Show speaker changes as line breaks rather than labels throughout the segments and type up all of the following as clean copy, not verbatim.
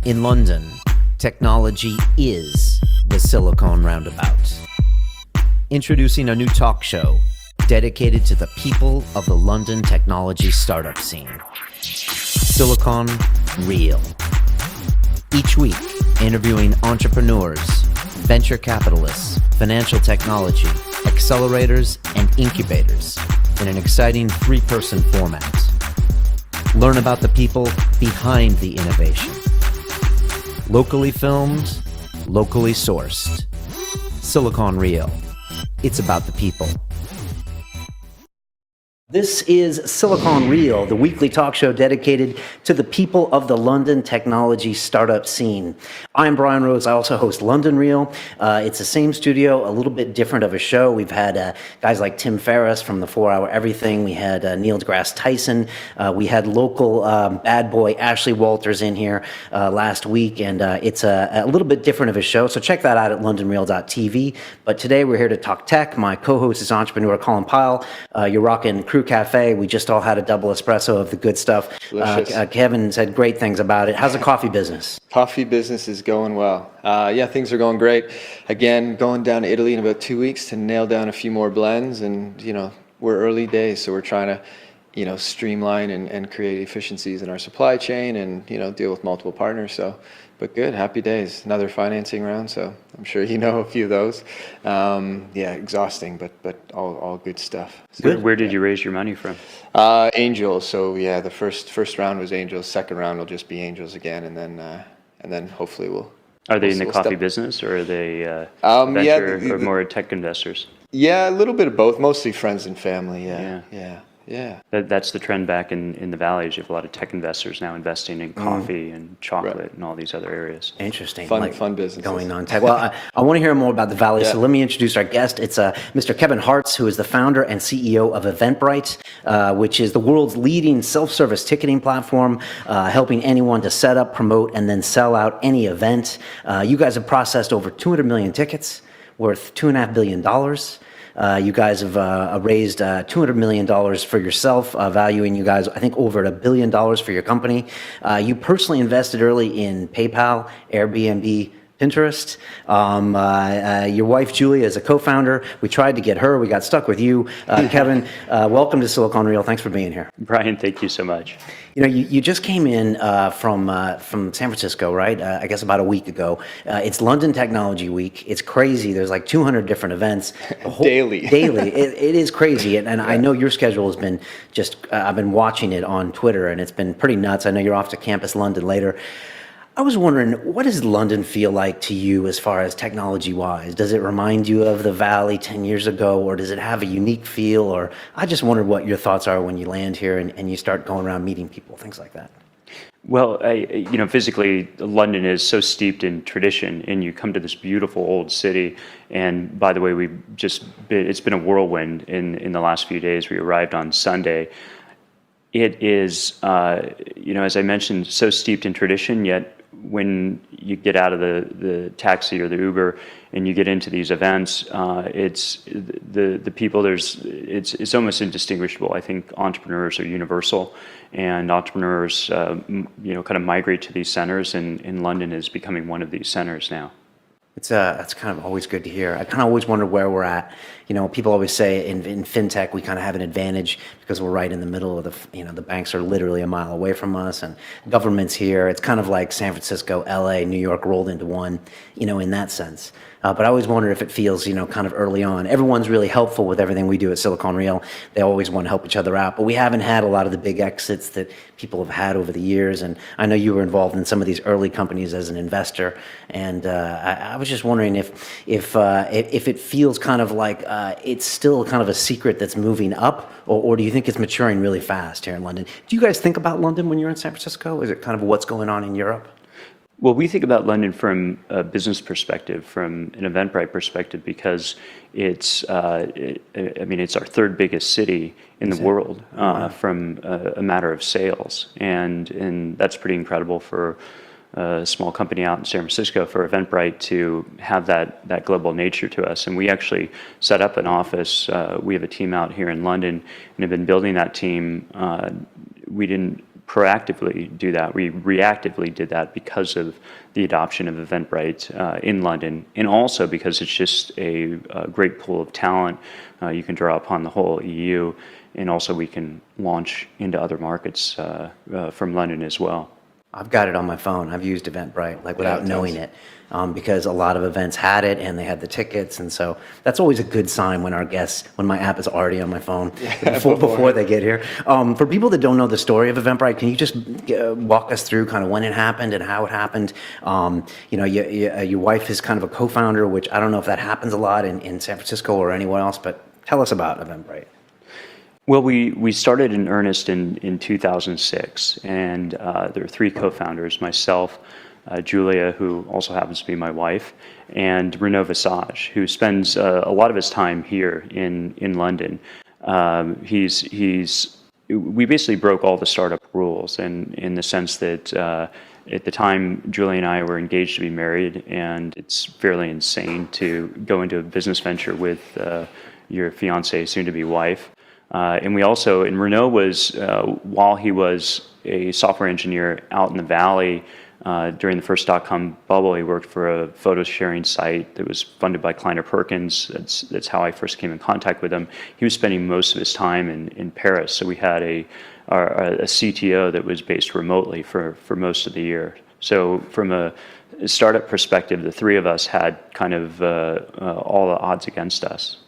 In London, technology is the Silicon Roundabout. Introducing a new talk show dedicated to the people of the London technology startup scene. Silicon Real. Each week, interviewing entrepreneurs, venture capitalists, financial technology, accelerators, and incubators in an exciting three-person format. Learn about the people behind the innovation. Locally filmed, locally sourced. Silicon Real. It's about the people. This is Silicon Real, the weekly talk show dedicated to the people of the London technology startup scene. I'm Brian Rose. I also host London Real. It's the same studio, a little bit different of a show. We've had guys like Tim Ferriss from the 4 Hour Everything. We had Neil deGrasse Tyson. We had local bad boy Ashley Walters in here last week, and it's a little bit different of a show. So check that out at londonreal.tv. But today we're here to talk tech. My co-host is entrepreneur Colin Pyle. You're rocking Crew Cafe. We just all had a double espresso of the good stuff. Kevin said great things about it. How's the coffee business?
Coffee business is going well. Yeah, things are going great. Again, going down to Italy in about 2 weeks to nail down a few more blends, and we're early days, so we're trying to streamline and create efficiencies in our supply chain and deal with multiple partners. But good, happy days. Another financing round, so I'm sure you know a few of those. Yeah, exhausting, but all good stuff.
Good. Where did you raise your money from?
Angels. So yeah, the first round was angels. Second round will just be angels again, and then hopefully we'll.
Are they in the coffee business, or are they venture or more tech investors?
Yeah, a little bit of both. Mostly friends and family. Yeah.
That's the trend back in the Valley. You have a lot of tech investors now investing in coffee and chocolate and all these other areas.
Interesting.
Fun business
going on tech. Well, I want to hear more about the Valley, so let me introduce our guest. It's Mr. Kevin Hartz, who is the founder and CEO of Eventbrite, which is the world's leading self-service ticketing platform, helping anyone to set up, promote, and then sell out any event. You guys have processed over 200 million tickets worth $2.5 billion. You guys have raised $200 million for yourself, valuing you guys, I think, over $1 billion for your company. You personally invested early in PayPal, Airbnb, Pinterest. Your wife, Julia, is a co-founder. We tried to get her. We got stuck with you. Kevin, welcome to Silicon Real. Thanks for being here.
Brian, thank you so much.
You just came in from San Francisco, right? I guess about a week ago. It's London Technology Week. It's crazy. There's like 200 different events.
Daily.
It is crazy. And I know your schedule has been I've been watching it on Twitter, and it's been pretty nuts. I know you're off to Campus London later. I was wondering, what does London feel like to you as far as technology-wise? Does it remind you of the Valley 10 years ago, or does it have a unique feel? Or I just wondered what your thoughts are when you land here and you start going around meeting people, things like that.
Well, physically, London is so steeped in tradition, and you come to this beautiful old city. And by the way, it's been a whirlwind in the last few days. We arrived on Sunday. It is, as I mentioned, so steeped in tradition, yet when you get out of the taxi or the Uber and you get into these events, it's the people. It's almost indistinguishable. I think entrepreneurs are universal, and entrepreneurs kind of migrate to these centers, and London is becoming one of these centers now.
That's kind of always good to hear. I kind of always wonder where we're at. People always say in fintech we kind of have an advantage because we're right in the middle of the banks are literally a mile away from us, and government's here. It's kind of like San Francisco, LA, New York rolled into one, in that sense. But I always wonder if it feels, kind of early on. Everyone's really helpful with everything we do at Silicon Real. They always want to help each other out. But we haven't had a lot of the big exits that people have had over the years. And I know you were involved in some of these early companies as an investor. And I was just wondering if it feels kind of like it's still kind of a secret that's moving up, or do you think it's maturing really fast here in London? Do you guys think about London when you're in San Francisco? Is it kind of what's going on in Europe?
Well, we think about London from a business perspective, from an Eventbrite perspective, because it's our third biggest city in the world from a matter of sales, and that's pretty incredible for a small company out in San Francisco, for Eventbrite to have that global nature to us. And we actually set up an office. We have a team out here in London and have been building that team. We didn't proactively do that. We reactively did that because of the adoption of Eventbrite in London, and also because it's just a great pool of talent you can draw upon the whole EU, and also we can launch into other markets from London as well.
I've got it on my phone. I've used Eventbrite like without
it's
knowing
awesome.
it, because a lot of events had it and they had the tickets, and so that's always a good sign when our guests, when my app is already on my phone before they get here. For people that don't know the story of Eventbrite, can you just walk us through kind of when it happened and how it happened? Your wife is kind of a co-founder, which I don't know if that happens a lot in San Francisco or anywhere else, but tell us about Eventbrite.
Well, we started in earnest in 2006, and there are three co-founders: myself, Julia, who also happens to be my wife, and Renaud Visage, who spends a lot of his time here in London. We basically broke all the startup rules, and in the sense that at the time, Julia and I were engaged to be married, and it's fairly insane to go into a business venture with your fiance, soon-to-be wife. And Renaud was, while he was a software engineer out in the Valley during the first dot-com bubble, he worked for a photo sharing site that was funded by Kleiner Perkins. That's how I first came in contact with him. He was spending most of his time in Paris, so we had a CTO that was based remotely for most of the year. So from a startup perspective, the three of us had kind of all the odds against us.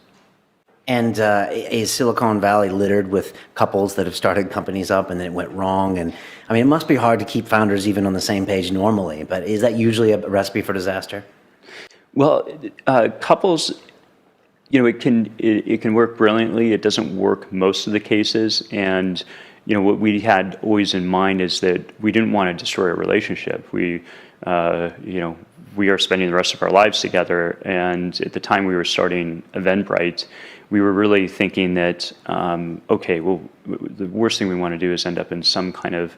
And is Silicon Valley littered with couples that have started companies up and then it went wrong? And I mean, it must be hard to keep founders even on the same page normally, but is that usually a recipe for disaster?
Well, couples, it can work brilliantly. It doesn't work most of the cases. And, what we had always in mind is that we didn't want to destroy a relationship. We are spending the rest of our lives together. And at the time we were starting Eventbrite, we were really thinking that, the worst thing we want to do is end up in some kind of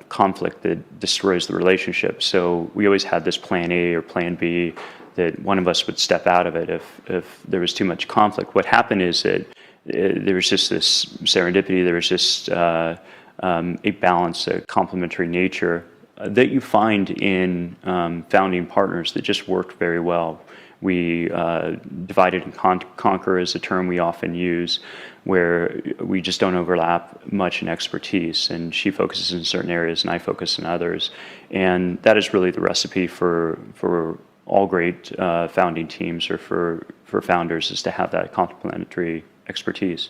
conflict that destroys the relationship. So we always had this plan A or plan B, that one of us would step out of it if there was too much conflict. What happened is that there was just this serendipity, there was just a balance, a complementary nature that you find in founding partners that just worked very well. We divided and conquer is a term we often use, where we just don't overlap much in expertise, and she focuses in certain areas and I focus in others. And that is really the recipe for all great founding teams, or for founders, is to have that complementary expertise.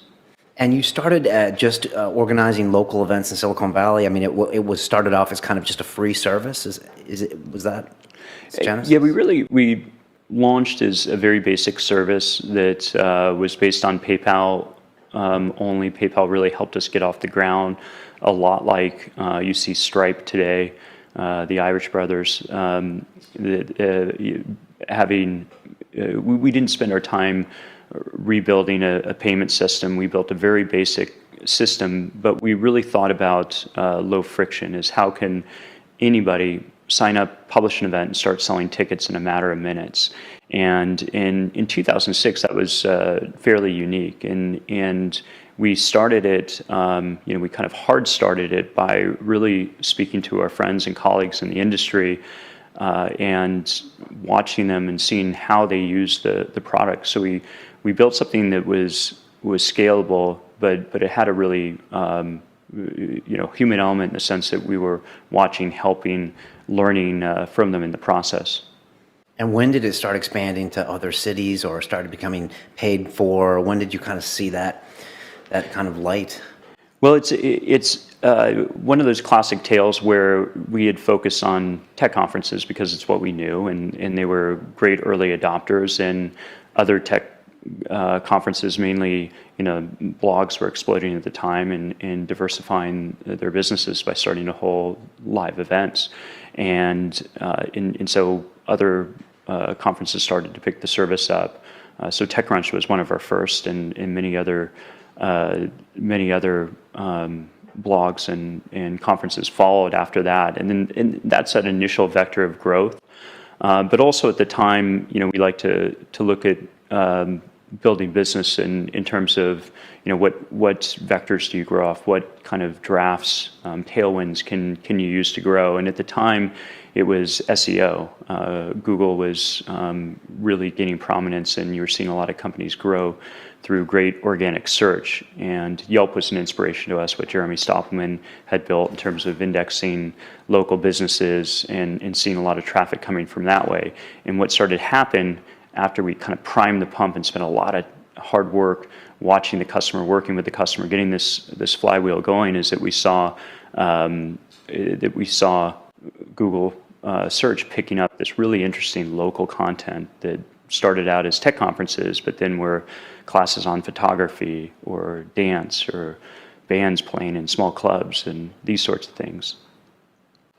And you started just organizing local events in Silicon Valley. I mean, it was started off as kind of just a free service. Was that genesis?
Yeah, we launched as a very basic service that was based on PayPal only. PayPal really helped us get off the ground, a lot like you see Stripe today, the Irish brothers. We didn't spend our time rebuilding a payment system. We built a very basic system, but we really thought about low friction, is how can anybody sign up, publish an event, and start selling tickets in a matter of minutes. And in 2006, that was fairly unique. And we started it, we kind of hard started it by really speaking to our friends and colleagues in the industry and watching them and seeing how they use the product. So we built something that was scalable, but it had a really human element, in the sense that we were watching, helping, learning from them in the process.
And when did it start expanding to other cities, or started becoming paid for? When did you kind of see that kind of light?
Well, it's one of those classic tales where we had focused on tech conferences because it's what we knew, and they were great early adopters, and other tech conferences, mainly, blogs were exploding at the time and diversifying their businesses by starting to hold live events. And so other conferences started to pick the service up. So TechCrunch was one of our first, and many other blogs and conferences followed after that. And that's an initial vector of growth. But also at the time, we like to look at building business in terms of, what vectors do you grow off? What kind of drafts, tailwinds can you use to grow? And at the time, it was SEO. Google was really gaining prominence, and you were seeing a lot of companies grow through great organic search. And Yelp was an inspiration to us, what Jeremy Stoppelman had built in terms of indexing local businesses and seeing a lot of traffic coming from that way. And what started to happen after we kind of primed the pump and spent a lot of hard work watching the customer, working with the customer, getting this flywheel going, is that we saw Google search picking up this really interesting local content that started out as tech conferences, but then were classes on photography or dance or bands playing in small clubs and these sorts of things.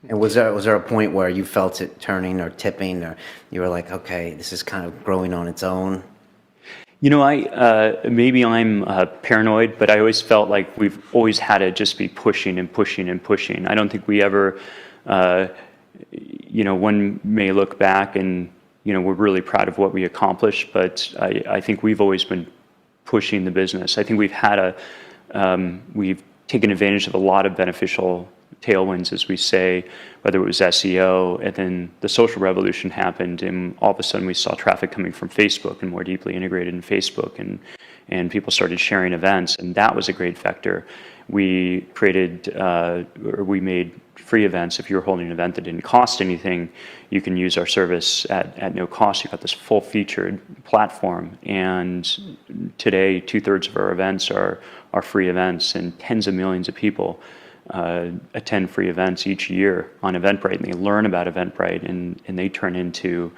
And was there a point where you felt it turning or tipping, or you were like, okay, this is kind of growing on its own?
Maybe I'm paranoid, but I always felt like we've always had to just be pushing and pushing and pushing. I don't think we ever, one may look back and, we're really proud of what we accomplished, but I think we've always been pushing the business. I think we've taken advantage of a lot of beneficial tailwinds, as we say, whether it was SEO, and then the social revolution happened, and all of a sudden we saw traffic coming from Facebook and more deeply integrated in Facebook, and people started sharing events, and that was a great vector. We we made free events. If you were holding an event that didn't cost anything, you can use our service at no cost. You've got this full-featured platform, and today 2/3 of our events are free events, and tens of millions of people attend free events each year on Eventbrite, and they learn about Eventbrite, and they turn into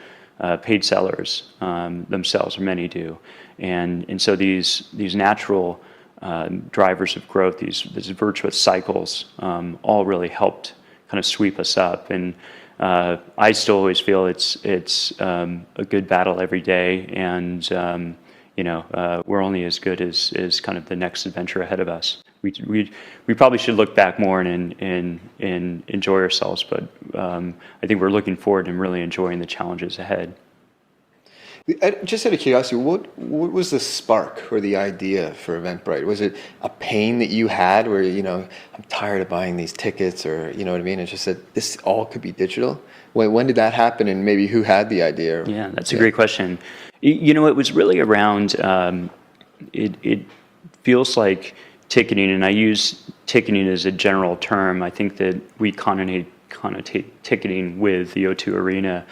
paid sellers themselves, or many do. And so these natural drivers of growth, these virtuous cycles, all really helped kind of sweep us up. And I still always feel it's a good battle every day, and we're only as good as kind of the next adventure ahead of us. We probably should look back more and enjoy ourselves, but I think we're looking forward and really enjoying the challenges ahead.
Just out of curiosity, what was the spark or the idea for Eventbrite? Was it a pain that you had where, I'm tired of buying these tickets, or, you know what I mean? It's just that this all could be digital. When did that happen, and maybe who had the idea?
Yeah, that's a great question. It was really around, it feels like ticketing, and I use ticketing as a general term. I think that we connotate ticketing with the O2 Arena,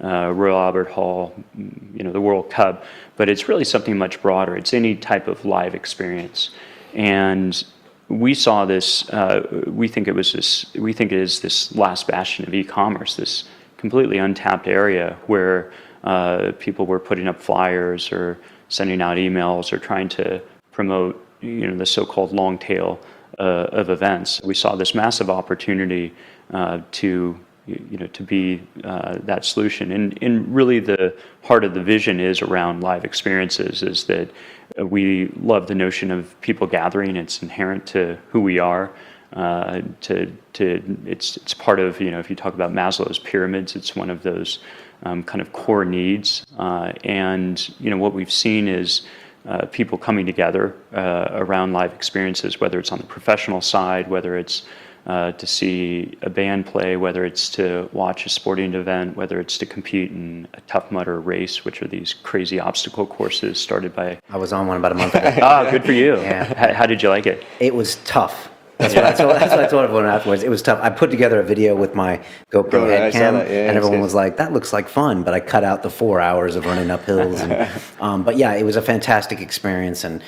Royal Albert Hall, the World Cup, but it's really something much broader. It's any type of live experience. And we saw this, we think it is this last bastion of e-commerce, this completely untapped area where people were putting up flyers or sending out emails or trying to promote the so-called long tail of events. We saw this massive opportunity to be that solution. And really the heart of the vision is around live experiences, is that we love the notion of people gathering. It's inherent to who we are. It's part of, if you talk about Maslow's pyramids, it's one of those kind of core needs. And what we've seen is people coming together around live experiences, whether it's on the professional side, whether it's to see a band play, whether it's to watch a sporting event, whether it's to compete in a Tough Mudder race, which are these crazy obstacle courses started by...
I was on one about a month ago.
Ah, good for you.
Yeah.
How did you like it?
It was tough. That's what I told everyone afterwards. It was tough. I put together a video with my GoPro head cam, and everyone was like, that looks like fun, but I cut out the 4 hours of running up hills. And, but yeah, it was a fantastic experience, and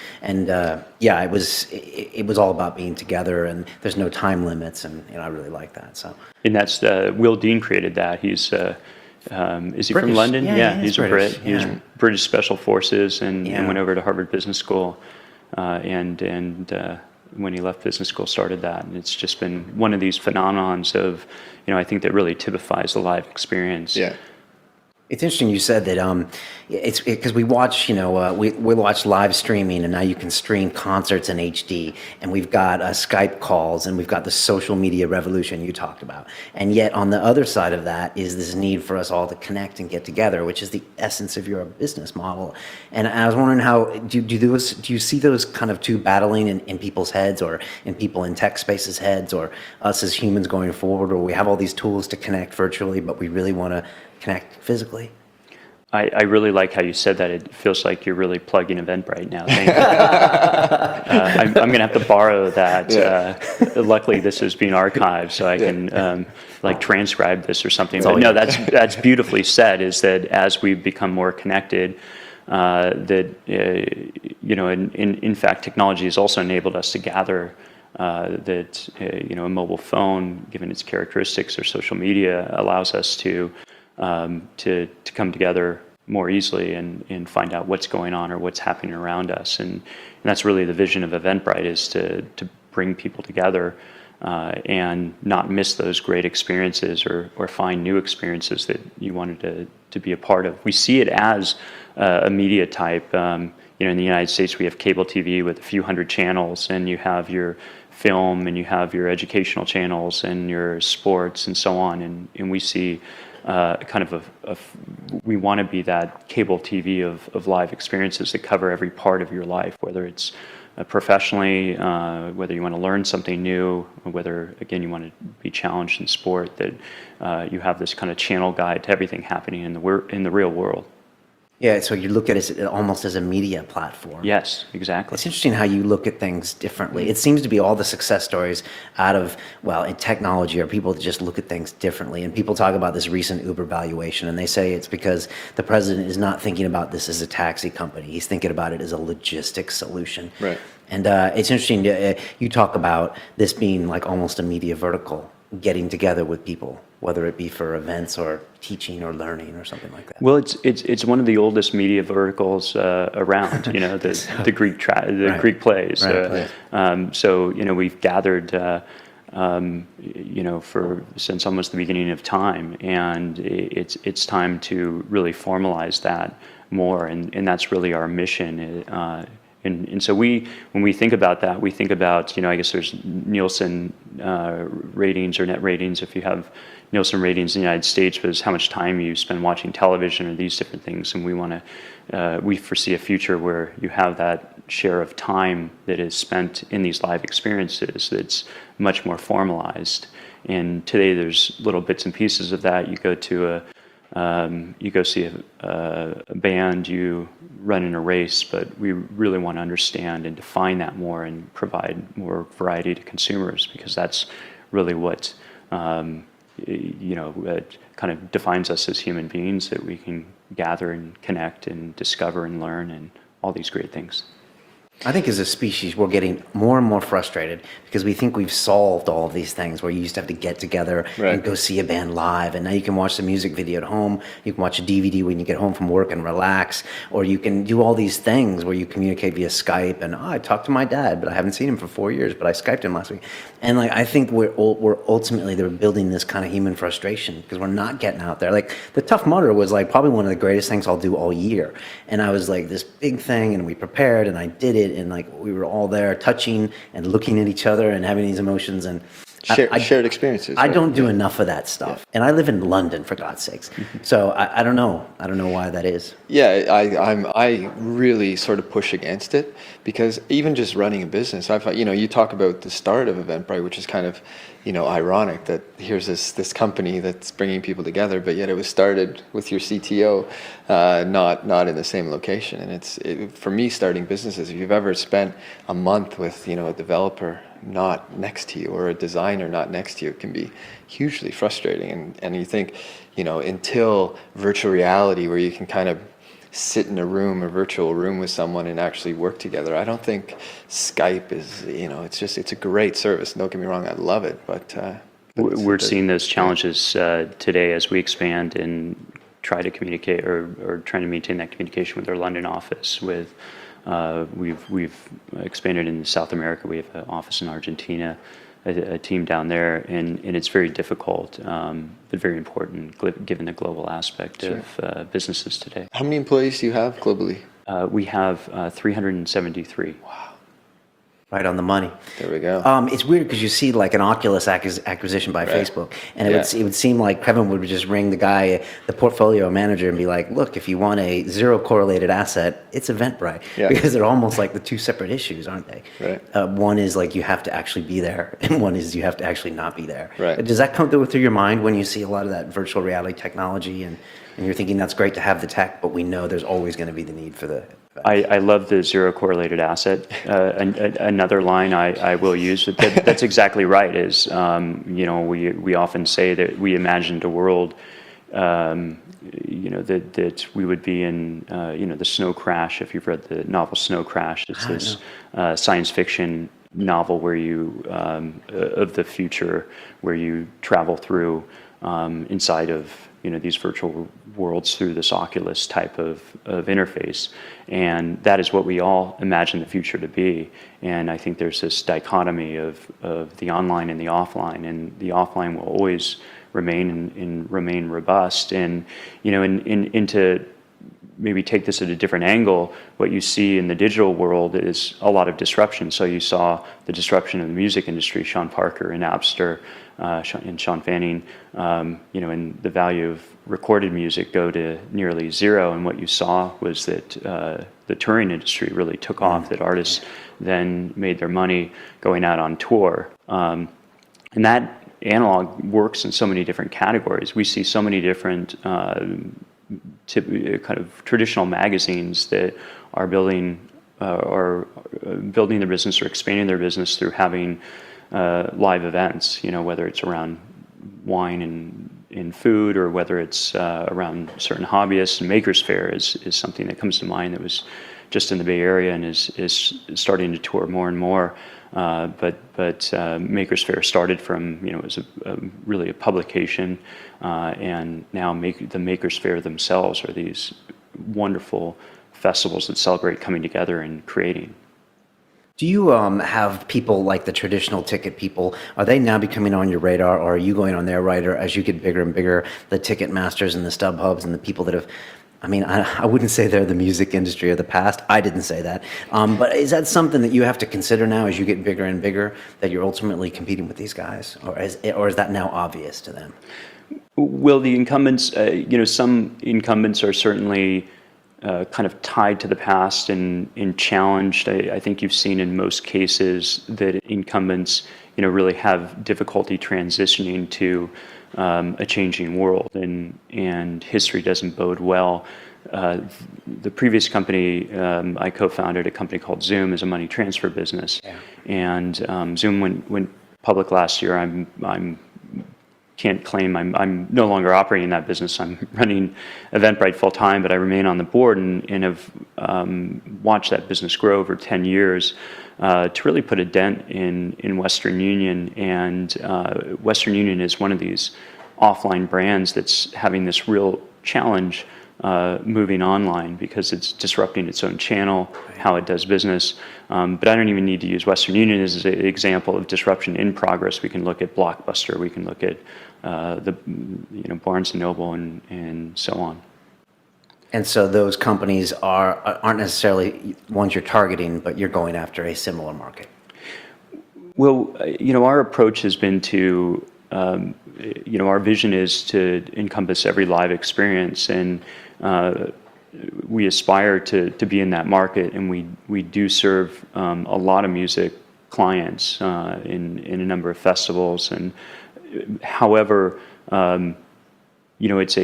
yeah, it was all about being together, and there's no time limits, and I really like that. So.
And that's Will Dean created that. He's is he
British.
from London?
Yeah,
he's
British.
a Brit. He was British Special Forces and went over to Harvard Business School, and when he left business school, started that. And it's just been one of these phenomenons of, I think that really typifies the live experience.
Yeah.
It's interesting you said that it's because we watch, we watch live streaming, and now you can stream concerts in HD, and we've got Skype calls, and we've got the social media revolution you talked about. And yet on the other side of that is this need for us all to connect and get together, which is the essence of your business model. And I was wondering how, do you see those kind of two battling in people's heads, or in people in tech spaces heads, or us as humans going forward, or we have all these tools to connect virtually, but we really want to connect physically?
I really like how you said that. It feels like you're really plugging Eventbrite now. Thank you. I'm going to have to borrow that. Luckily, this is being archived, so I can like transcribe this or something. But no, that's beautifully said. Is that as we become more connected, that in fact, technology has also enabled us to gather. That a mobile phone, given its characteristics, or social media, allows us to come together more easily and find out what's going on or what's happening around us. And that's really the vision of Eventbrite, is to bring people together and not miss those great experiences, or find new experiences that you wanted to be a part of. We see it as a media type. In the United States, we have cable TV with a few hundred channels, and you have your film, and you have your educational channels, and your sports, and so on. And we see kind of we want to be that cable TV of live experiences that cover every part of your life, whether it's professionally, whether you want to learn something new, or whether, again, you want to be challenged in sport, that you have this kind of channel guide to everything happening in the real world.
Yeah, so you look at it almost as a media platform.
Yes, exactly.
It's interesting how you look at things differently. It seems to be all the success stories out of, in technology, are people that just look at things differently. And people talk about this recent Uber valuation, and they say it's because the president is not thinking about this as a taxi company. He's thinking about it as a logistics solution.
Right.
And it's interesting, you talk about this being like almost a media vertical, getting together with people, whether it be for events or teaching or learning or something like that.
Well, it's one of the oldest media verticals around. The Greek plays.
Right.
So we've gathered since almost the beginning of time, and it's time to really formalize that more, and that's really our mission. And so when we think about that, we think about, I guess there's Nielsen ratings or net ratings. If you have Nielsen ratings in the United States, but it's how much time you spend watching television or these different things. And we foresee a future where you have that share of time that is spent in these live experiences that's much more formalized. And today there's little bits and pieces of that. You go see a band, you run in a race, but we really want to understand and define that more and provide more variety to consumers, because that's really what kind of defines us as human beings, that we can gather and connect and discover and learn and all these great things.
I think as a species, we're getting more and more frustrated because we think we've solved all of these things where you used to have to get together and go see a band live. And now you can watch the music video at home. You can watch a DVD when you get home from work and relax. Or you can do all these things where you communicate via Skype. And I talked to my dad, but I haven't seen him for 4 years, but I Skyped him last week. And I think we're ultimately, they're building this kind of human frustration because we're not getting out there. Like the Tough Mudder was probably one of the greatest things I'll do all year. And I was this big thing, and we prepared, and I did it. And we were all there touching and looking at each other and having these emotions, and
shared experiences.
I don't do enough of that stuff. And I live in London, for God's sakes. So I don't know. I don't know why that is.
Yeah, I really sort of push against it, because even just running a business, you talk about the start of Eventbrite, which is kind of, ironic that here's this company that's bringing people together, but yet it was started with your CTO, not in the same location. And for me, starting businesses, if you've ever spent a month with, a developer not next to you or a designer not next to you, it can be hugely frustrating. And you think, until virtual reality, where you can kind of sit in a virtual room with someone and actually work together, I don't think Skype is, it's a great service. Don't get me wrong, I love it, but
we're seeing those challenges today as we expand and try to communicate or trying to maintain that communication with our London office. We've expanded in South America. We have an office in Argentina, a team down there, and it's very difficult, but very important given the global aspect of businesses today.
How many employees do you have globally?
We have 373.
Right on the money.
There we go.
It's weird because you see like an Oculus acquisition by Facebook, and it would seem like Kevin would just ring the portfolio manager, and be like, "Look, if you want a zero correlated asset, it's Eventbrite," because they're almost like the two separate issues, aren't they?
Right.
One is like you have to actually be there, and one is you have to actually not be there.
Right.
Does that come through your mind when you see a lot of that virtual reality technology, and you're thinking that's great to have the tech, but we know there's always going to be the need for the.
I love the zero correlated asset. Another line I will use, but that's exactly right. Is we often say that we imagined a world, that we would be in, the Snow Crash. If you've read the novel Snow Crash, it's this science fiction novel where you of the future where you travel through inside of these virtual worlds through this Oculus type of interface. And that is what we all imagine the future to be. And I think there's this dichotomy of the online and the offline, and the offline will always remain robust. And, and to maybe take this at a different angle, what you see in the digital world is a lot of disruption. So you saw the disruption of the music industry, Sean Parker and Napster, and Sean Fanning, and the value of recorded music go to nearly zero. And what you saw was that the touring industry really took off, that artists then made their money going out on tour. And that analog works in so many different categories. We see so many different kind of traditional magazines that are building their business or expanding their business through having live events, whether it's around wine and food, or whether it's around certain hobbyists. And Makers Faire is something that comes to mind that was just in the Bay Area and is starting to tour more and more. But Makers Faire started from, it was really a publication, and now the Makers Faire themselves are these wonderful festivals that celebrate coming together and creating.
Do you have people like the traditional ticket people? Are they now becoming on your radar, or are you going on their radar as you get bigger and bigger? The ticket masters and the StubHubs and the people that have, I wouldn't say they're the music industry of the past. I didn't say that. But is that something that you have to consider now as you get bigger and bigger, that you're ultimately competing with these guys, or is that now obvious to them?
Well, the incumbents, some incumbents are certainly kind of tied to the past and challenged. I think you've seen in most cases that incumbents, really have difficulty transitioning to a changing world, and history doesn't bode well. The previous company I co-founded, a company called Zoom, is a money transfer business, and Zoom went public last year. I'm can't claim I'm no longer operating that business. I'm running Eventbrite full time, but I remain on the board and have watched that business grow over 10 years to really put a dent in Western Union. And Western Union is one of these offline brands that's having this real challenge moving online because it's disrupting its own channel, how it does business. But I don't even need to use Western Union as an example of disruption in progress. We can look at Blockbuster, we can look at Barnes & Noble and so on.
And so those companies aren't necessarily ones you're targeting, but you're going after a similar market.
Well, our approach has been to, our vision is to encompass every live experience, and we aspire to be in that market, and we do serve a lot of music clients in a number of festivals. And however, it's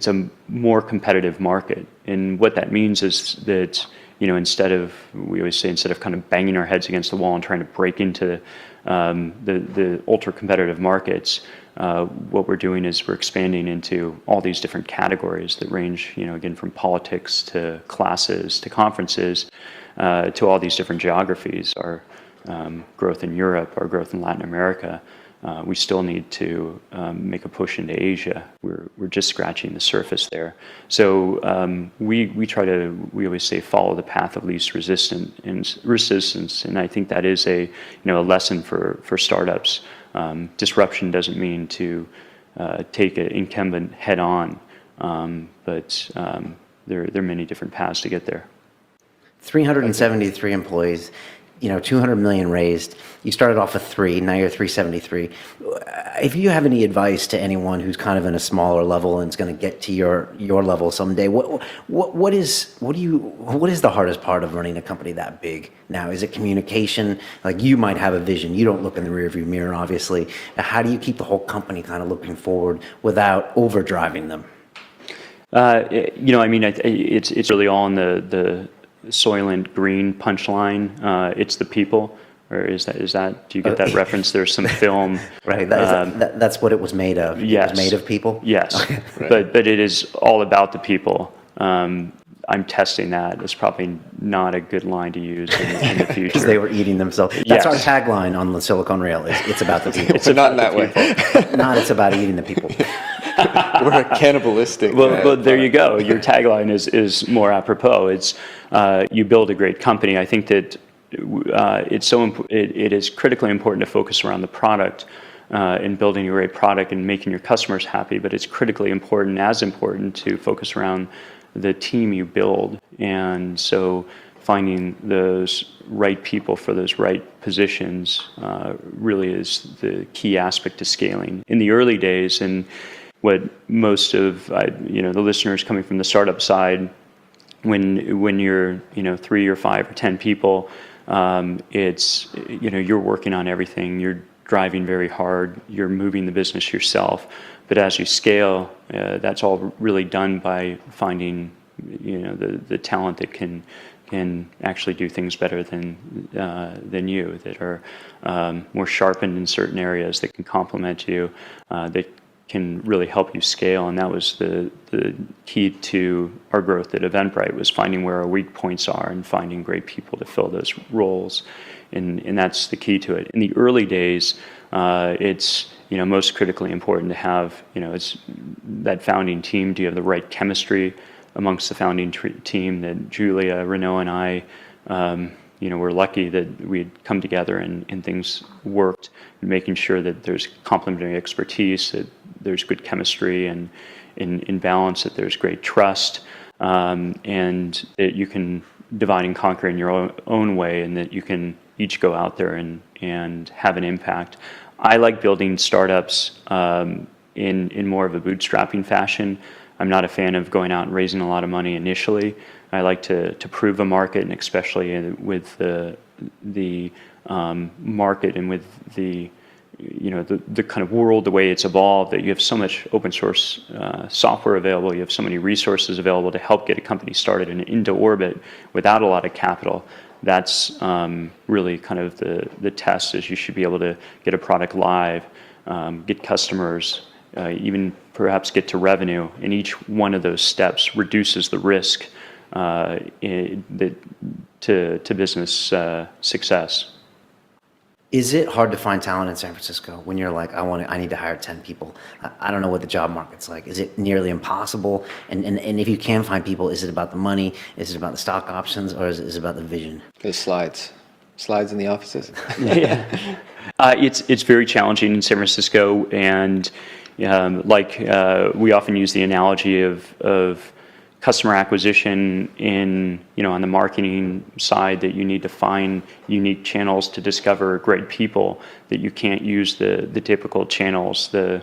a more competitive market, and what that means is that we always say instead of kind of banging our heads against the wall and trying to break into the ultra competitive markets, what we're doing is we're expanding into all these different categories that range, again, from politics to classes to conferences to all these different geographies. Our growth in Europe, our growth in Latin America. We still need to make a push into Asia. We're just scratching the surface there. So we always say follow the path of least resistance, and I think that is a lesson for startups Disruption doesn't mean to take an incumbent head on, but there are many different paths to get there.
373 employees, 200 million raised. You started off with 3, now you're 373. If you have any advice to anyone who's kind of in a smaller level and is going to get to your level someday, what is the hardest part of running a company that big now? Is it communication? Like, you might have a vision, you don't look in the rearview mirror, obviously. How do you keep the whole company kind of looking forward without overdriving them?
It's really all in the Soylent Green punchline. It's the people. Or is that? Do you get that reference? There's some film.
Right. That's what it was made of.
Yes.
It was made of people.
Yes.
Okay.
Right.
But it is all about the people. I'm testing that. It's probably not a good line to use in the future.
Because they were eating themselves. That's
Yes.
our tagline on the Silicon Rail. It's about the people.
So not in that way.
It's about eating the people.
We're cannibalistic.
Well, there you go. Your tagline is more apropos. It's you build a great company. I think that it is critically important to focus around the product in building a great product and making your customers happy. But it's critically important, as important, to focus around the team you build. And so finding those right people for those right positions really is the key aspect to scaling. In the early days, and what most of the listeners coming from the startup side, when you're 3 or 5 or 10 people, it's you're working on everything. You're driving very hard. You're moving the business yourself. But as you scale, that's all really done by finding the talent that can actually do things better than you, that are more sharpened in certain areas, that can complement you, that can really help you scale. And that was the key to our growth at Eventbrite, was finding where our weak points are and finding great people to fill those roles. And that's the key to it. In the early days, it's most critically important to have it's that founding team. Do you have the right chemistry amongst the founding team? That Julia, Renaud, and I we're lucky that we'd come together and things worked, making sure that there's complementary expertise, that there's good chemistry and in balance, that there's great trust, and that you can divide and conquer in your own way, and that you can each go out there and have an impact. I like building startups in more of a bootstrapping fashion. I'm not a fan of going out and raising a lot of money initially. I like to prove a market, and especially with the market and with the kind of world, the way it's evolved, that you have so much open source software available, you have so many resources available to help get a company started and into orbit without a lot of capital. That's really kind of the test, is you should be able to get a product live, get customers, even perhaps get to revenue, and each one of those steps reduces the risk to business success.
Is it hard to find talent in San Francisco when you're like, I need to hire 10 people? I don't know what the job market's like. Is it nearly impossible? And if you can find people, is it about the money? Is it about the stock options? Or is it about the vision?
The slides in the offices.
Yeah. It's very challenging in San Francisco, and we often use the analogy of customer acquisition on the marketing side, that you need to find unique channels to discover great people, that you can't use the typical channels. The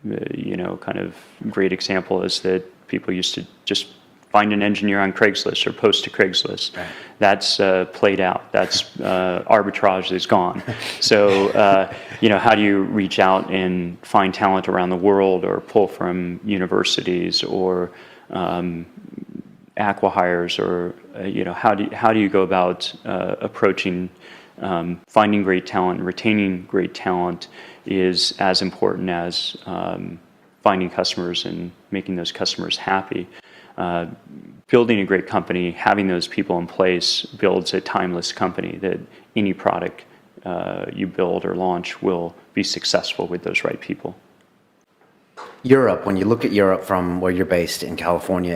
kind of great example is that people used to just find an engineer on Craigslist or post to Craigslist.
Right.
That's played out. That's arbitrage is gone. So how do you reach out and find talent around the world, or pull from universities, or acqui-hires, or how do you go about approaching finding great talent? Retaining great talent is as important as finding customers and making those customers happy. Building a great company, having those people in place, builds a timeless company, that any product you build or launch will be successful with those right people.
Europe, when you look at Europe from where you're based in California,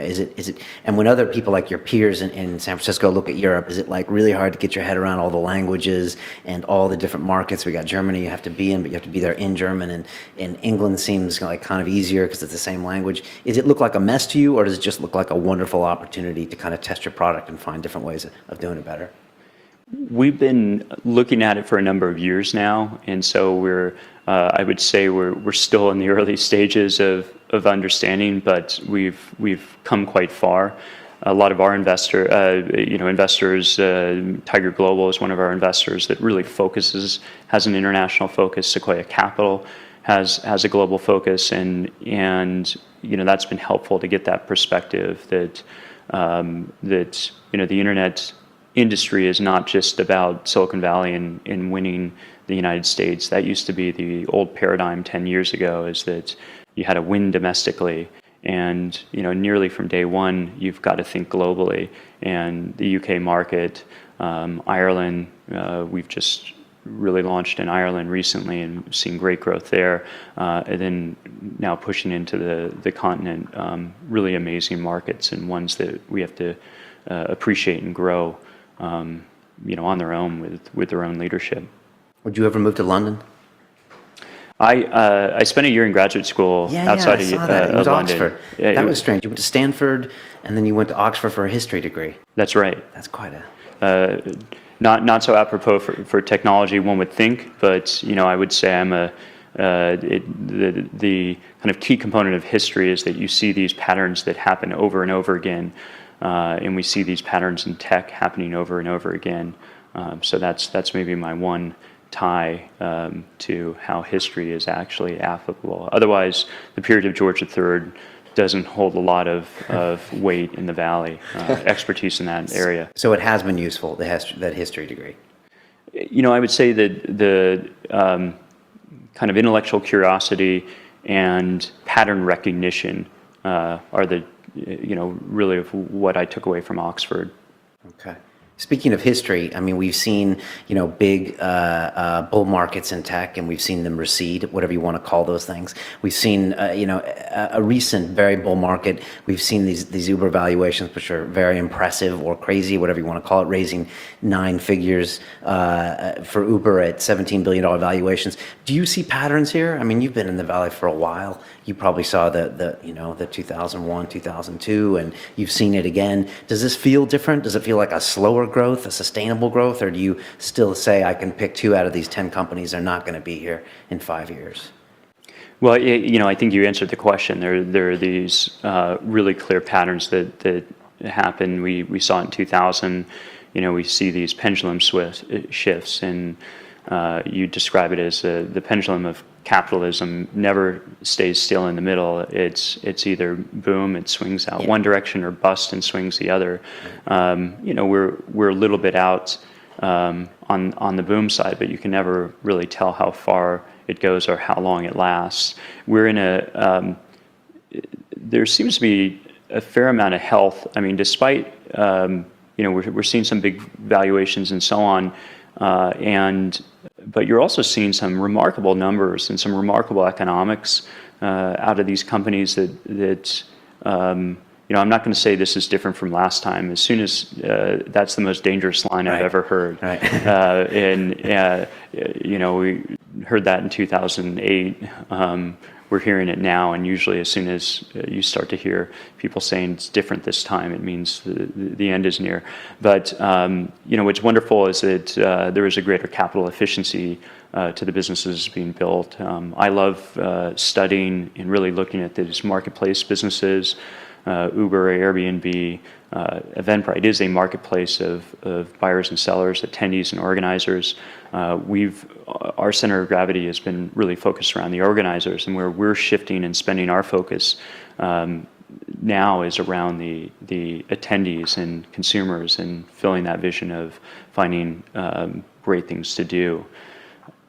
and when other people like your peers in San Francisco look at Europe, is it like really hard to get your head around all the languages and all the different markets? We got Germany you have to be in, but you have to be there in German, and England seems like kind of easier because it's the same language. Does it look like a mess to you, or does it just look like a wonderful opportunity to kind of test your product and find different ways of doing it better?
We've been looking at it for a number of years now, and so I would say we're still in the early stages of understanding, but we've come quite far. A lot of our investors, Tiger Global is one of our investors that really has an international focus. Sequoia Capital has a global focus, and that's been helpful to get that perspective that the internet industry is not just about Silicon Valley and winning the United States. That used to be the old paradigm 10 years ago, is that you had to win domestically. And, nearly from day one, you've got to think globally. And the UK market, Ireland, we've just really launched in Ireland recently and seen great growth there. And then now pushing into the continent, really amazing markets and ones that we have to appreciate and grow on their own with their own leadership.
Would you ever move to London?
I spent a year in graduate school outside
I saw that. It was
London.
Oxford. That was strange. You went to Stanford, and then you went to Oxford for a history degree.
That's right.
That's quite a...
Not so apropos for technology, one would think, but I would say I'm the kind of key component of history is that you see these patterns that happen over and over again. And we see these patterns in tech happening over and over again. So that's maybe my one tie to how history is actually applicable. Otherwise, the period of George III doesn't hold a lot of weight in the Valley, expertise in that area.
So it has been useful, that history degree?
I would say that the kind of intellectual curiosity and pattern recognition are the really of what I took away from Oxford.
Okay. Speaking of history, I mean, we've seen, big bull markets in tech, and we've seen them recede, whatever you want to call those things. We've seen, a recent very bull market. We've seen these Uber valuations, which are very impressive or crazy, whatever you want to call it, raising 9 figures for Uber at $17 billion valuations. Do you see patterns here? I mean, you've been in the Valley for a while. You probably saw the 2001, 2002, and you've seen it again. Does this feel different? Does it feel like a slower growth, a sustainable growth, or do you still say I can pick 2 out of these 10 companies, they're not going to be here in 5 years?
Well, I think you answered the question. There are these really clear patterns that happen. We saw it in 2000. We see these pendulum shifts, and you describe it as the pendulum of capitalism never stays still in the middle. It's either boom, it swings out one direction, or bust and swings the other. We're a little bit out on the boom side, but you can never really tell how far it goes or how long it lasts. We're in there seems to be a fair amount of health. I mean, despite we're seeing some big valuations and so on, but you're also seeing some remarkable numbers and some remarkable economics out of these companies that I'm not going to say this is different from last time. As soon as that's the most dangerous line I've ever heard.
Right.
We heard that in 2008. We're hearing it now, and usually as soon as you start to hear people saying it's different this time, it means the end is near. But what's wonderful is that there is a greater capital efficiency to the businesses being built. I love studying and really looking at these marketplace businesses. Uber, Airbnb, Eventbrite is a marketplace of buyers and sellers, attendees and organizers. Our center of gravity has been really focused around the organizers, and where we're shifting and spending our focus now is around the attendees and consumers, and filling that vision of finding great things to do.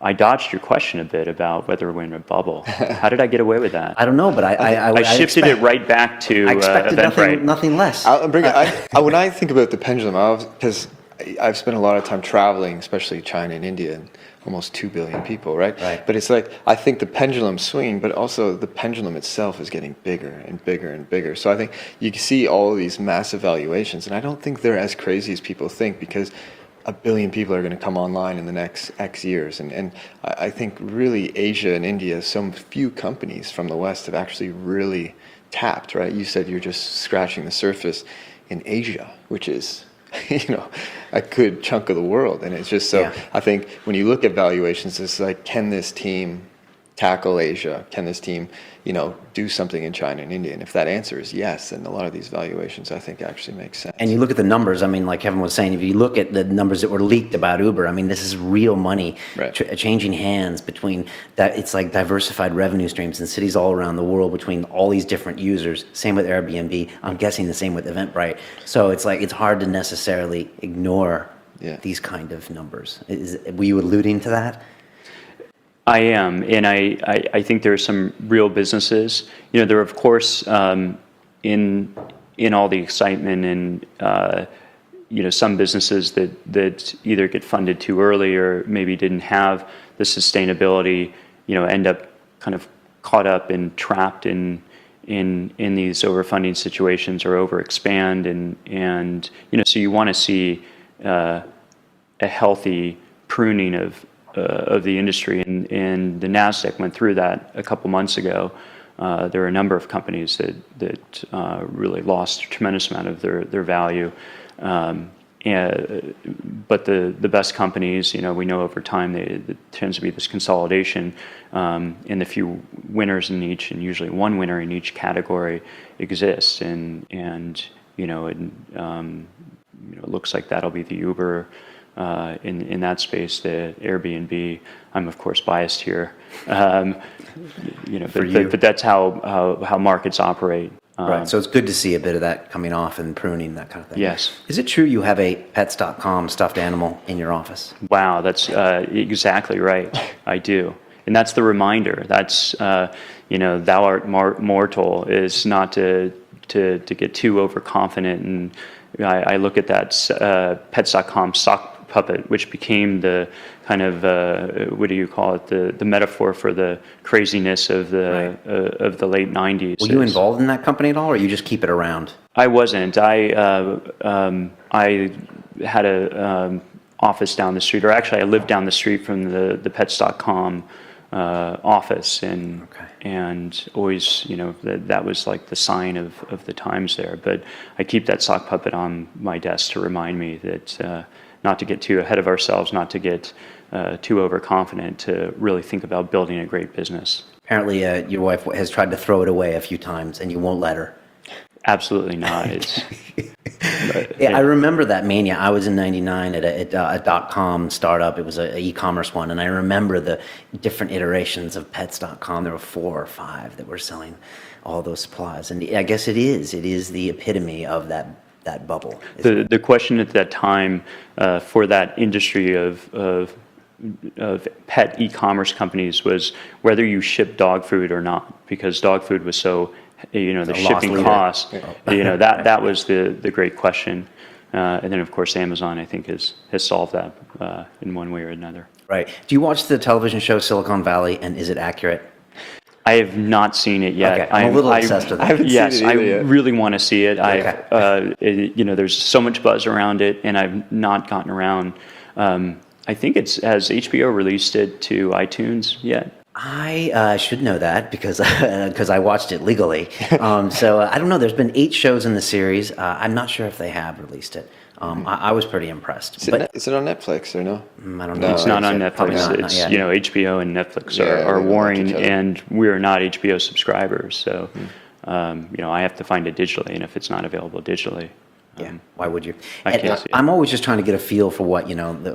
I dodged your question a bit about whether we're in a bubble. How did I get away with that?
I don't know, but I
shifted it right back to
I expected
Eventbrite.
nothing less.
When I think about the pendulum, because I've spent a lot of time traveling, especially China and India, and almost 2 billion people, right?
Right.
But it's like, I think the pendulum's swinging, but also the pendulum itself is getting bigger and bigger and bigger. So I think you can see all these massive valuations, and I don't think they're as crazy as people think, because a billion people are going to come online in the next X years. And I think really Asia and India, some few companies from the West have actually really tapped, right? You said you're just scratching the surface in Asia, which is, a good chunk of the world. And it's just so,
Yeah.
I think when you look at valuations, it's like, can this team tackle Asia? Can this team, do something in China and India? And if that answer is yes, then a lot of these valuations, I think, actually make sense.
And you look at the numbers, I mean, like Kevin was saying, if you look at the numbers that were leaked about Uber, I mean, this is real money
Right.
changing hands between that. It's like diversified revenue streams in cities all around the world between all these different users. Same with Airbnb. I'm guessing the same with Eventbrite. So it's like, it's hard to necessarily ignore these kind of numbers. Were you alluding to that?
I am, and I think there are some real businesses. There are, of course, in all the excitement and some businesses that either get funded too early or maybe didn't have the sustainability, end up kind of caught up and trapped in these overfunding situations or overexpand, and so you want to see a healthy pruning of the industry, and the NASDAQ went through that a couple months ago. There are a number of companies that really lost a tremendous amount of their value. But the best companies, we know over time there tends to be this consolidation, and the few winners in each, and usually one winner in each category exists, and it looks like that'll be the Uber. In that space, the Airbnb. I'm of course biased here, but that's how markets operate.
Right. So it's good to see a bit of that coming off and pruning, that kind of thing.
Yes.
Is it true you have a Pets.com stuffed animal in your office?
Wow, that's exactly right. I do, and that's the reminder. That's thou art mortal, is not to get too overconfident. And I look at that Pets.com sock puppet, which became the kind of what do you call it, the metaphor for the craziness of the late 90s.
Were you involved in that company at all, or you just keep it around?
I wasn't. I had a office down the street, or actually I lived down the street from the Pets.com office, and always, that was like the sign of the times there. But I keep that sock puppet on my desk to remind me that not to get too ahead of ourselves, not to get too overconfident, to really think about building a great business.
Apparently, your wife has tried to throw it away a few times, and you won't let her.
Absolutely not.
I remember that mania. I was in '99 at a .com startup. It was an e-commerce one, and I remember the different iterations of Pets.com. There were 4 or 5 that were selling all those supplies, and I guess it is the epitome of that bubble.
The question at that time for that industry of pet e-commerce companies was whether you ship dog food or not, because dog food was so, the shipping costs, that was the great question. And then of course Amazon, I think, has solved that in one way or another.
Right. Do you watch the television show Silicon Valley, and is it accurate?
I have not seen it yet.
Okay, I'm a little obsessed with it.
Yes,
seen it either
I
yet.
really want to see it.
Okay.
There's so much buzz around it, and I've not gotten around. I think has HBO released it to iTunes yet?
I should know that because I watched it legally. So I don't know. There's been 8 shows in the series. I'm not sure if they have released it. I was pretty impressed.
Is it on Netflix or no?
I don't know.
No,
It's not on
Probably
Netflix.
not
It's
yet.
HBO and Netflix
Yeah,
are
they don't like
warring,
each other.
and we're not HBO subscribers. So I have to find it digitally, and if it's not available digitally,
Yeah, why would you?
I can't see it.
I'm always just trying to get a feel for what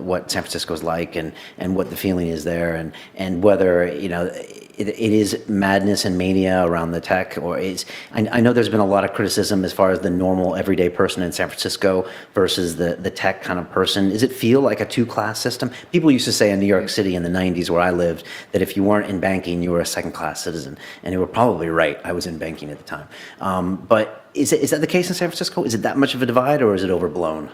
what San Francisco's like, and what the feeling is there, and whether it is madness and mania around the tech, or is I know there's been a lot of criticism as far as the normal everyday person in San Francisco versus the tech kind of person. Does it feel like a 2-class system? People used to say in New York City in the 90s, where I lived, that if you weren't in banking, you were a second-class citizen, and they were probably right. I was in banking at the time, but is that the case in San Francisco? Is it that much of a divide, or is it overblown?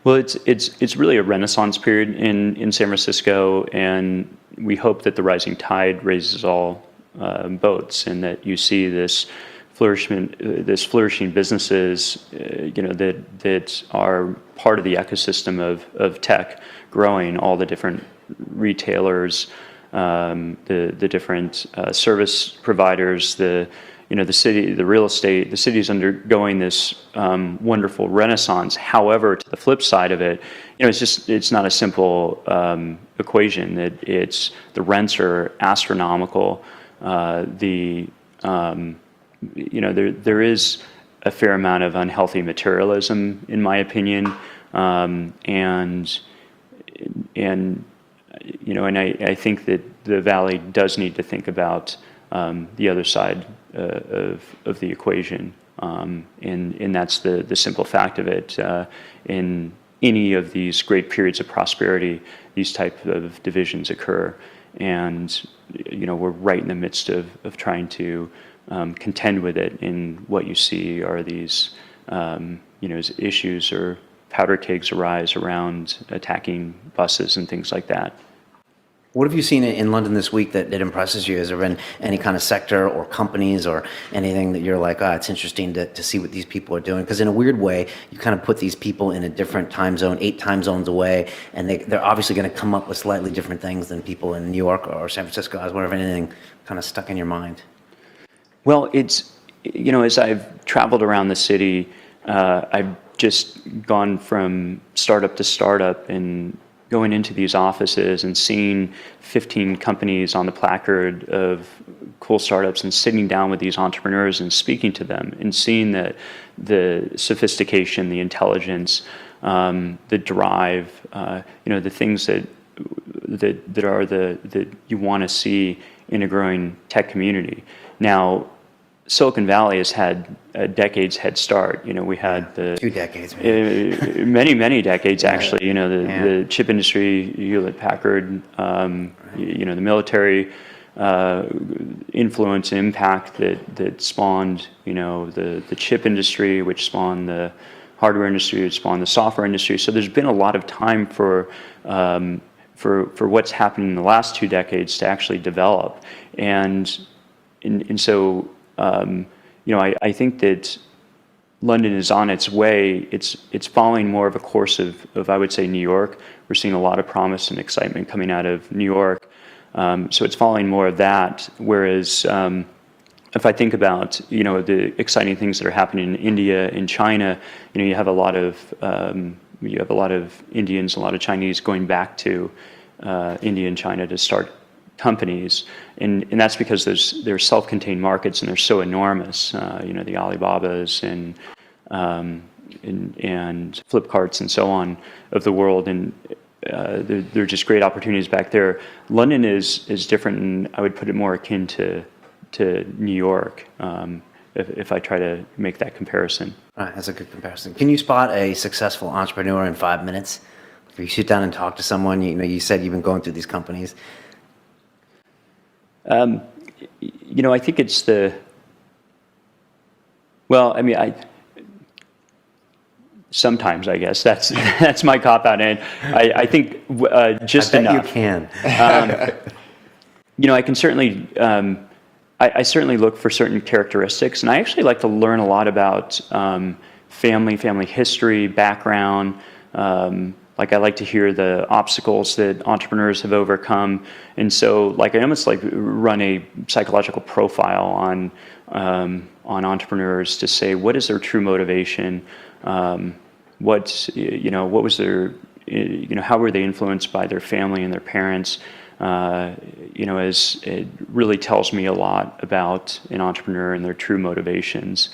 Well, it's really a renaissance period in San Francisco, and we hope that the rising tide raises all boats, and that you see this flourishing businesses, that are part of the ecosystem of tech, growing, all the different retailers, the different service providers, the city, the real estate, the city is undergoing this wonderful renaissance. However, to the flip side of it, it's not a simple equation. The rents are astronomical. There is a fair amount of unhealthy materialism, in my opinion, and I think that the Valley does need to think about the other side of the equation, and that's the simple fact of it. In any of these great periods of prosperity, these type of divisions occur, and we're right in the midst of trying to contend with it. And what you see are these issues or powder kegs arise around attacking buses and things like that.
What have you seen in London this week that impresses you? Has there been any kind of sector or companies or anything that you're like, it's interesting to see what these people are doing? Because in a weird way, you kind of put these people in a different time zone, 8 time zones away, and they're obviously going to come up with slightly different things than people in New York or San Francisco. I was wondering if anything kind of stuck in your mind.
Well, it's, as I've traveled around the city, I've just gone from startup to startup and going into these offices and seeing 15 companies on the placard of cool startups and sitting down with these entrepreneurs and speaking to them and seeing the sophistication, the intelligence, the drive, the things that you want to see in a growing tech community. Now, Silicon Valley has had a decade's head start. We had
2 decades,
many decades actually. The chip industry, Hewlett Packard, the military influence and impact that spawned the chip industry, which spawned the hardware industry, which spawned the software industry. So there's been a lot of time for what's happening in the last 2 decades to actually develop, and so. I think that London is on its way. It's following more of a course of I would say New York. We're seeing a lot of promise and excitement coming out of New York. So it's following more of that. Whereas if I think about the exciting things that are happening in India, in China, you have a lot of Indians, a lot of Chinese going back to India and China to start companies, and that's because they're self-contained markets and they're so enormous. The Alibabas and Flipkarts and so on of the world, and they're just great opportunities back there. London is different, and I would put it more akin to New York, if I try to make that comparison.
All right, that's a good comparison. Can you spot a successful entrepreneur in 5 minutes? If you sit down and talk to someone, you said you've been going through these companies.
I think it's sometimes I guess that's my cop out, and I think just
I bet
enough.
You can.
I can certainly, I certainly look for certain characteristics, and I actually like to learn a lot about family history, background. I like to hear the obstacles that entrepreneurs have overcome, and so I almost run a psychological profile on entrepreneurs to say what is their true motivation, what was their, how were they influenced by their family and their parents. As it really tells me a lot about an entrepreneur and their true motivations.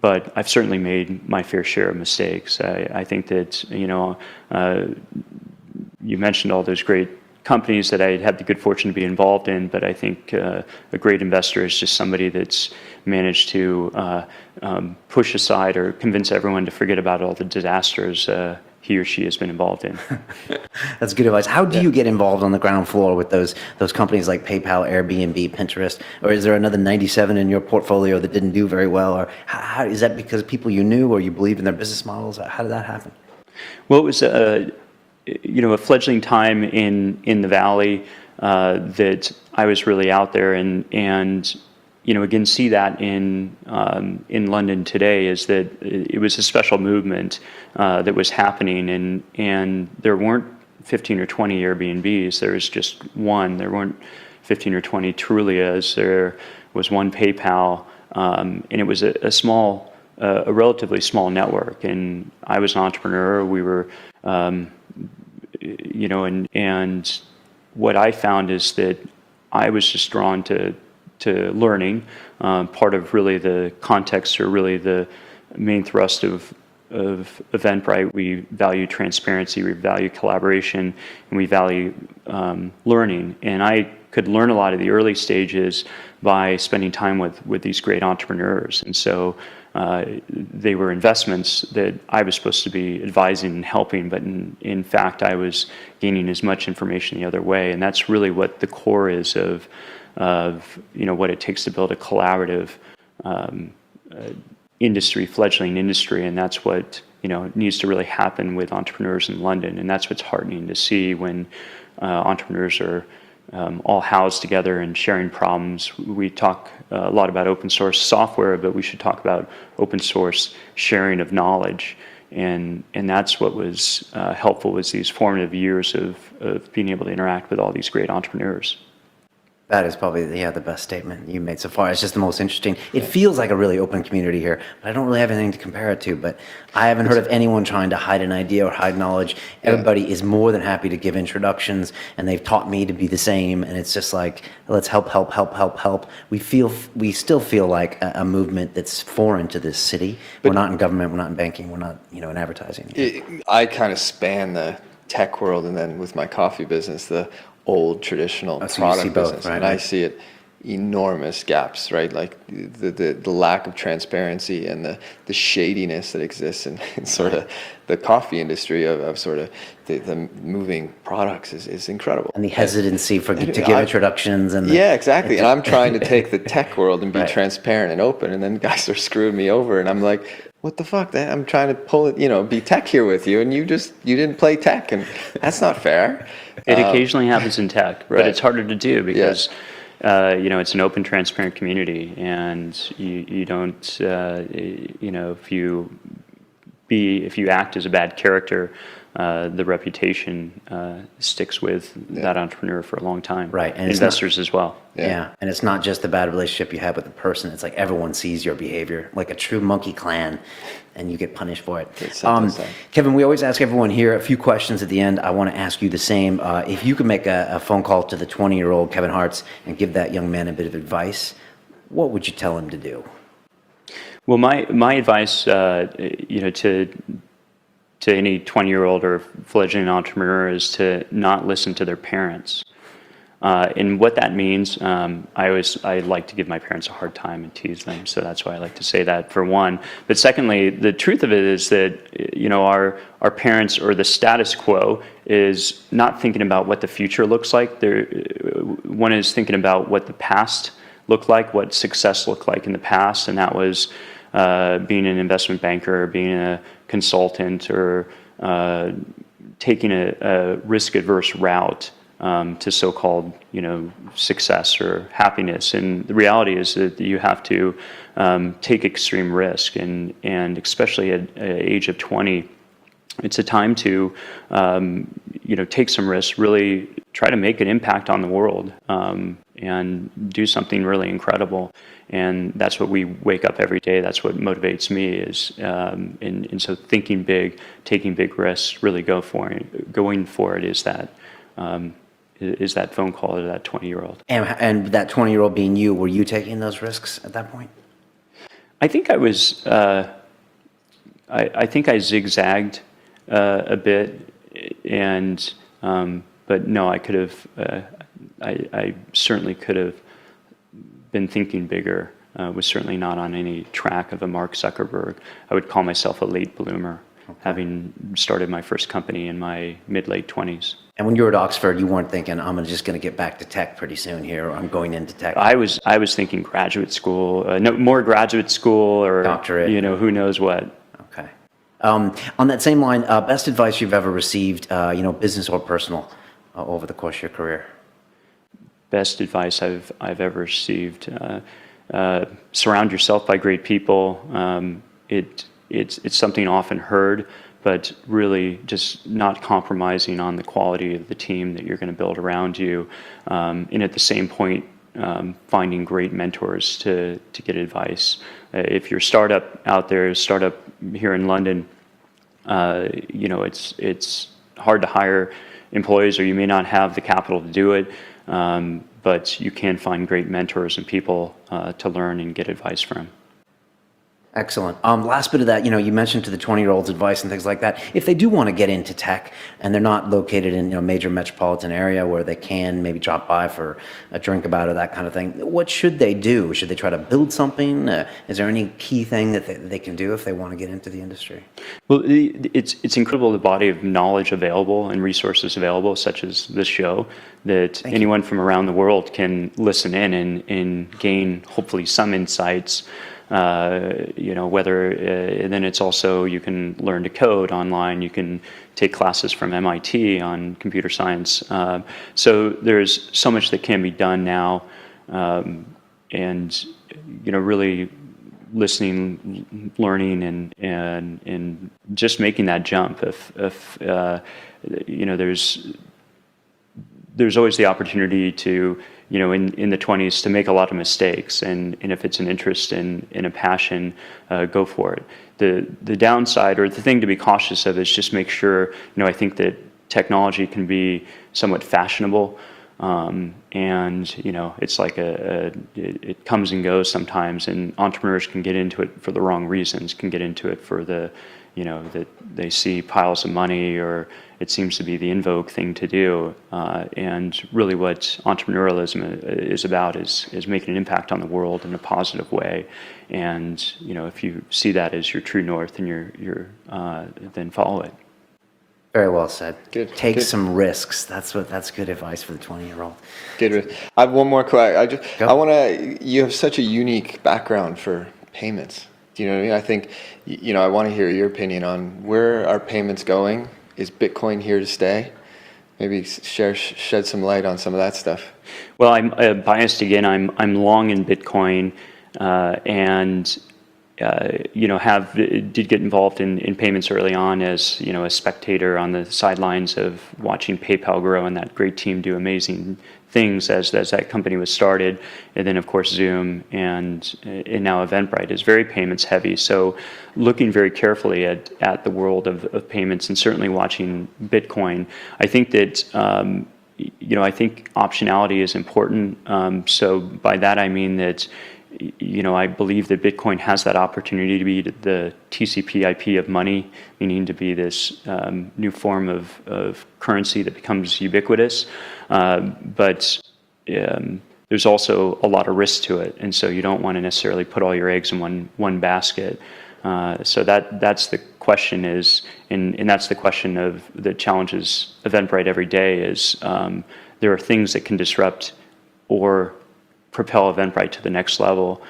But I've certainly made my fair share of mistakes. I think that, you mentioned all those great companies that I had the good fortune to be involved in, but I think a great investor is just somebody that's managed to push aside or convince everyone to forget about all the disasters he or she has been involved in.
That's good advice. How do you get involved on the ground floor with those companies like PayPal, Airbnb, Pinterest, or is there another 97 in your portfolio that didn't do very well, or how is that because people you knew or you believed in their business models? How did that happen?
Well, it was a fledgling time in the Valley that I was really out there, and again, see that in London today is that it was a special movement that was happening, and there weren't 15 or 20 Airbnbs. There was just one. There weren't 15 or 20 Trulias. There was one PayPal, and it was a relatively small network. And I was an entrepreneur. We were, and what I found is that I was just drawn to learning. Part of really the context, or really the main thrust of Eventbrite, we value transparency, we value collaboration, and we value learning. And I could learn a lot of the early stages by spending time with these great entrepreneurs. And so they were investments that I was supposed to be advising and helping, but in fact I was gaining as much information the other way. And that's really what the core is of what it takes to build a collaborative fledgling industry, and that's what needs to really happen with entrepreneurs in London, and that's what's heartening to see when entrepreneurs are all housed together and sharing problems. We talk a lot about open source software, but we should talk about open source sharing of knowledge, and that's what was helpful, was these formative years of being able to interact with all these great entrepreneurs.
That is probably the best statement you made so far. It's just the most interesting. It feels like a really open community here, but I don't really have anything to compare it to. But I haven't heard of anyone trying to hide an idea or hide knowledge. Everybody is more than happy to give introductions, and they've taught me to be the same. And it's just like, let's help. We still feel like a movement that's foreign to this city. We're not in government. We're not in banking. We're not, in advertising.
I kind of span the tech world, and then with my coffee business, the old traditional product business, right? And I see it enormous gaps, right? Like the lack of transparency and the shadiness that exists in sort of the coffee industry of sort of the moving products is incredible.
And the hesitancy to give introductions and
exactly. And I'm trying to take the tech world and be transparent and open, and then guys are screwing me over, and I'm like, what the fuck? I'm trying to pull it, be tech here with you, and you didn't play tech, and that's not fair.
It occasionally happens in tech, but it's harder to do because, it's an open, transparent community, and you don't, if you act as a bad character, the reputation sticks with that entrepreneur for a long time.
Right, and
investors as well.
Yeah, and it's not just the bad relationship you have with the person. It's like everyone sees your behavior, like a true monkey clan, and you get punished for it. Kevin, we always ask everyone here a few questions at the end. I want to ask you the same. If you could make a phone call to the 20-year-old Kevin Hartz and give that young man a bit of advice, what would you tell him to do?
Well, my advice, to any 20-year-old or fledgling entrepreneur is to not listen to their parents. And what that means, I like to give my parents a hard time and tease them, so that's why I like to say that, for one. But secondly, the truth of it is that our parents, or the status quo, is not thinking about what the future looks like. One is thinking about what the past looked like, what success looked like in the past, and that was being an investment banker, or being a consultant, or taking a risk-averse route to so-called, success or happiness. And the reality is that you have to take extreme risk, and especially at an age of 20, it's a time to, take some risks, really try to make an impact on the world, and do something really incredible. And that's what we wake up every day. That's what motivates me is, and so thinking big, taking big risks, really going for it is that phone call to that 20-year-old.
And that 20-year-old being you, were you taking those risks at that point?
I think I was. I think I zigzagged a bit, and but no, I could have. I certainly could have been thinking bigger. Was certainly not on any track of a Mark Zuckerberg. I would call myself a late bloomer. having started my first company in my mid-late 20s.
And when you were at Oxford, you weren't thinking, just going to get back to tech pretty soon here, or I'm going into tech.
I was thinking graduate school, no more graduate school, or
Doctorate.
who knows what.
Okay. On that same line, best advice you've ever received, business or personal, over the course of your career?
Best advice I've ever received: surround yourself by great people. It's something often heard, but really just not compromising on the quality of the team that you're going to build around you, and at the same point, finding great mentors to get advice. If you're out there, startup here in London, it's hard to hire employees, or you may not have the capital to do it, but you can find great mentors and people to learn and get advice from.
Excellent. Last bit of that, you mentioned to the 20-year-olds advice and things like that. If they do want to get into tech and they're not located in a major metropolitan area where they can maybe drop by for a drink about it, that kind of thing, what should they do? Should they try to build something? Is there any key thing that they can do if they want to get into the industry?
Well, it's incredible, the body of knowledge available and resources available, such as this show, that anyone from around the world can listen in and gain hopefully some insights. Whether, and then it's also, you can learn to code online, you can take classes from MIT on computer science. So there's so much that can be done now, and, really listening, learning, and just making that jump. If there's always the opportunity to, in the 20s, to make a lot of mistakes, and if it's an interest and a passion, go for it. The downside, or the thing to be cautious of, is just make sure, I think that technology can be somewhat fashionable, and it's like it comes and goes sometimes, and entrepreneurs can get into it for the wrong reasons, can get into it for that they see piles of money, or it seems to be the in vogue thing to do. And really what entrepreneurialism is about is making an impact on the world in a positive way. And, if you see that as your true north, and you're then follow it.
Very well said.
Good.
Take
Good.
some risks. That's good advice for the 20-year-old.
Good. I have one more question. You have such a unique background for payments. Do you know what I mean? I think, I want to hear your opinion on where are payments going. Is Bitcoin here to stay? Maybe shed some light on some of that stuff.
Well, I'm biased again. I'm long in Bitcoin, and did get involved in payments early on as a spectator on the sidelines of watching PayPal grow and that great team do amazing things as that company was started, and then of course Zoom and now Eventbrite is very payments heavy. So looking very carefully at the world of payments, and certainly watching Bitcoin, I think that I think optionality is important. So by that I mean that I believe that Bitcoin has that opportunity to be the TCP/IP of money, meaning to be this new form of currency that becomes ubiquitous. But there's also a lot of risk to it, and so you don't want to necessarily put all your eggs in one basket. So that's the question is, and that's the question of the challenges Eventbrite every day is there are things that can disrupt or propel Eventbrite to the next level.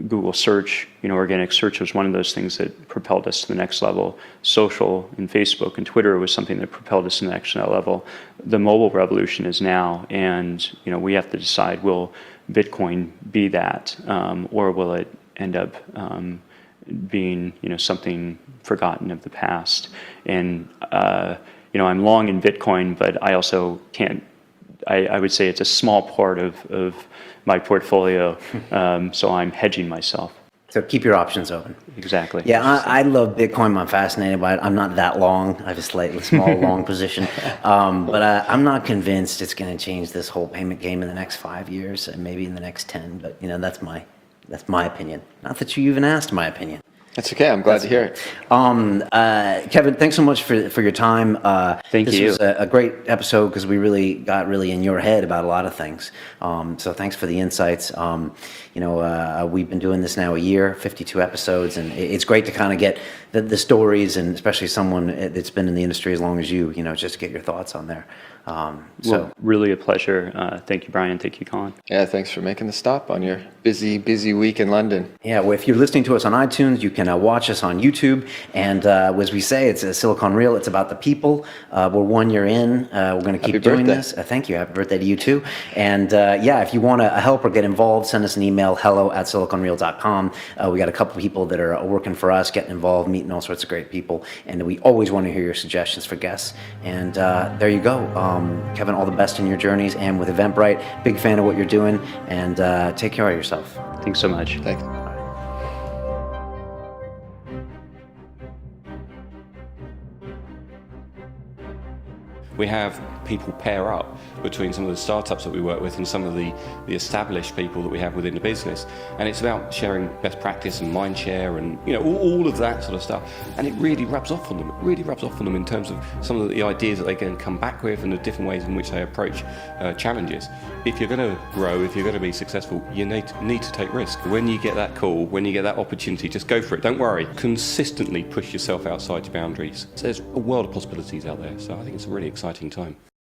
Google search, organic search was one of those things that propelled us to the next level. Social and Facebook and Twitter was something that propelled us to the next level. The mobile revolution is now, and we have to decide, will Bitcoin be that, or will it end up being something forgotten of the past? And I'm long in Bitcoin, but I also can't. I would say it's a small part of my portfolio, so I'm hedging myself.
So keep your options open.
Exactly.
Yeah, I love Bitcoin. I'm fascinated by it. I'm not that long. I have a slightly small long position, but I'm not convinced it's going to change this whole payment game in the next 5 years, and maybe in the next 10. But that's my opinion. Not that you even asked my opinion.
That's okay. I'm glad to hear it.
Kevin, thanks so much for your time.
Thank
this
you.
was a great episode because we really got in your head about a lot of things. So thanks for the insights. We've been doing this now a year, 52 episodes, and it's great to kind of get the stories, and especially someone that's been in the industry as long as you, just to get your thoughts on there.
Well, really a pleasure. Thank you, Brian. Thank you, Colin.
Yeah, thanks for making the stop on your busy week in London.
Yeah, well, if you're listening to us on iTunes, you can watch us on YouTube. And as we say, it's a Silicon Reel. It's about the people. We're 1 year in. We're going to keep doing this. Thank you. Happy birthday to you too. And if you want to help or get involved, send us an email, hello@siliconreel.com. We got a couple people that are working for us, getting involved, meeting all sorts of great people. And we always want to hear your suggestions for guests. And there you go. Kevin, all the best in your journeys and with Eventbrite. Big fan of what you're doing. And take care of yourself.
Thanks so much.
Thanks.
We have people pair up between some of the startups that we work with and some of the established people that we have within the business. And it's about sharing best practice and mind share and all of that sort of stuff. And it really rubs off on them. It really rubs off on them in terms of some of the ideas that they can come back with and the different ways in which they approach challenges. If you're going to grow, if you're going to be successful, you need to take risks. When you get that call, when you get that opportunity, just go for it. Don't worry. Consistently push yourself outside your boundaries. There's a world of possibilities out there. So I think it's a really exciting time.